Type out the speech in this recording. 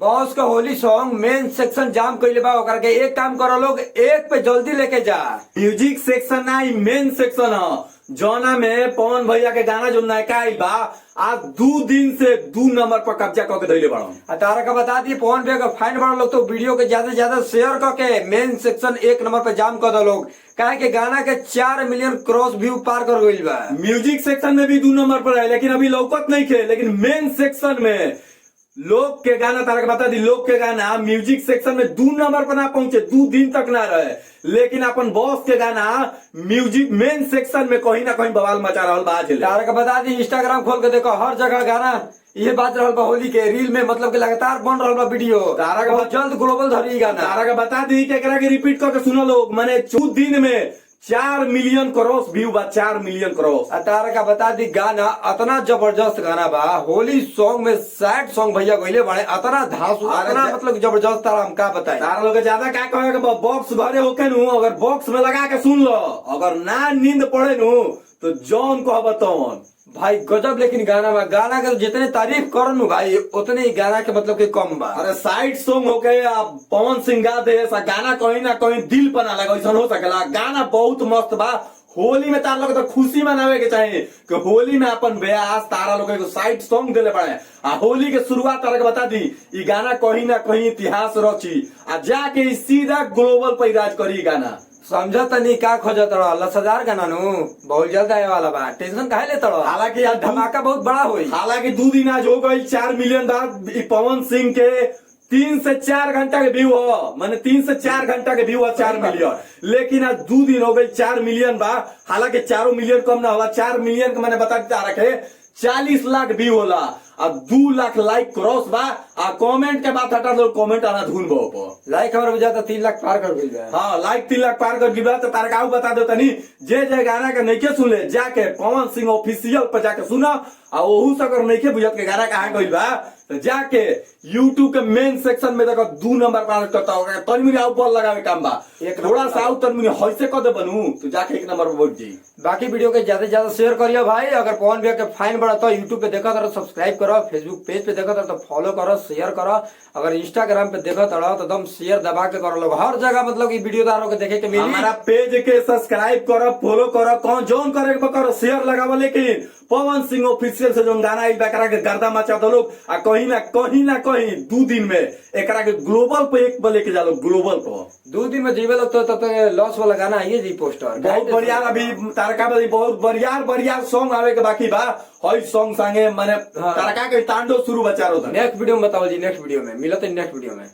Boss का Holi song main section जाम कइले बा। ओकरा के एक काम करो लोग, एक पे जल्दी लेके जा। म्यूजिक सेक्शन ना ई मेन सेक्शन ह जौना में पवन भैया के गाना जो नयका आइल बा आज 2 दिन से 2 नंबर पर कब्जा करके धइले बाड़न। तारा का बता दिए पवन भैया का फाइन बड़ा लोग, तो वीडियो के ज्यादा से ज्यादा शेयर करके मेन सेक्शन 1 नंबर पे जाम कर दो लोग। काहे के गाना के 4 मिलियन क्रॉस व्यू पार कर गइल बा। म्यूजिक सेक्शन में भी 2 नंबर पर है लेकिन अभी लौकत नहीं थे, लेकिन मेन सेक्शन में लोग के गाना तारा के बता दी, लोग के गाना म्यूजिक सेक्शन में 2 नंबर पर ना पहुंचे, 2 दिन तक ना रहे, लेकिन अपन बॉस के गाना म्यूजिक मेन सेक्शन में कहीं ना कहीं बवाल मचा रहा बा। तारा का बता दी, इंस्टाग्राम खोल के देखो, हर जगह गाना ये बात रहल बा होली के रील में, मतलब के लगातार बन रहल बा वीडियो। तारा का जल्द ग्लोबल धरी गाना। तारा का बता दी कि एकरा के रिपीट करके सुनो लोग, माने 2 दिन में 4 मिलियन क्रॉस व्यू बा, 4 मिलियन क्रॉस। तारा का बता दी गाना अतना जबरदस्त गाना बा। होली सॉन्ग में सैड सॉन्ग भैया गइले बड़े, अतना धांसू, अतना मतलब जबरदस्त। तारा हम का बताएं, तारा लोग ज्यादा क्या कहे बॉक्स भरे होके नु, अगर बॉक्स में लगा के सुन लो, अगर ना नींद पड़े नु तो जौन कहब तौन भाई गजब। लेकिन गाना बा, गाना के जितने तारीफ कर नु भाई उतने ही गाना के मतलब के कम बा। अरे साइड सॉन्ग हो गए, आप पवन सिंह गा दे ऐसा गाना कहीं ना कहीं दिल पर ना लगा, ऐसा हो सकेला। गाना बहुत मस्त बा। होली में तारा लोग तो खुशी मनावे के चाहिए कि होली में अपन ब्यास तारा लोग को साइड सॉन्ग दिले पड़े। आ होली के शुरुआत तारा के बता दी, ई गाना कहीं ना कहीं इतिहास रची आ जाके सीधा ग्लोबल पर राज करी गाना। समझ तनी का खोजत रहा, 10,000 गाना नु बहुत जल्द आए वाला बा, टेंशन काहे लेत रहो। हालांकि आज धमाका बहुत बड़ा हुई। हालांकि 2 दिन आज हो गई, 4 मिलियन बाद पवन सिंह के 3 से 4 घंटा के व्यू हो, माने 3 से 4 घंटा के व्यू हो 4 मिलियन, लेकिन आज 2 दिन हो गई 4 मिलियन बा। हालांकि 4 मिलियन कम ना होला, 4 मिलियन के मैंने बता दिया रखे 40 लाख व्यू होला, अब 2 लाख लाइक क्रॉस बा। आ कमेंट के बात हटा दो, कमेंट आना धुन बो लाइक हमारे वजह तो 3 लाख पार कर गई बा। हाँ लाइक 3 लाख पार कर दिया। तो तारा का बता दो तनी, जे गाना के नहीं सुन ले जाके पवन सिंह ऑफिशियल पर जाके सुना, आ ओहू से अगर नहीं बुझत के गाना कहाँ गइल बा तो जाके यूट्यूब के मेन सेक्शन में देखो 2 नंबर पार करता होगा। तनी मुनी ऊपर लगावे काम बा, थोड़ा सा तनी मुनी हइसे कर दे बनू तो जाके 1 नंबर पर बढ़ जाई। बाकी वीडियो के ज्यादा से ज्यादा शेयर करियो भाई। अगर पवन भैया के फाइन बढ़ा तो यूट्यूब पे देखा तो सब्सक्राइब करो, फेसबुक पेज पे देखा तो फॉलो करो, शेयर करो। अगर इंस्टाग्राम पे देखा तो एकदम शेयर दबा के करो लोग, हर जगह मतलब की वीडियो दारों के देखे के मिली। हमारा पेज के सब्सक्राइब करो, फॉलो करो, कौन जोन करे करो, शेयर लगाओ। लेकिन पवन सिंह ऑफिशियल से जो गाना आई एकरा के गर्दा मचा दो लोग, आ कहीं ना कहीं 2 दिन में एकरा के ग्लोबल पे एक पे लेके जालो, ग्लोबल पे 2 दिन में जीवे लोग तो लॉस वाला गाना आइए जी पोस्टर बहुत बढ़िया। अभी तारका बदी बहुत बढ़िया सॉन्ग आवे के बाकी बा। हई सॉन्ग संगे माने तारका के तांडव शुरू बचारो। नेक्स्ट वीडियो में बताओ जी, नेक्स्ट वीडियो में मिलते नेक्स्ट वीडियो में।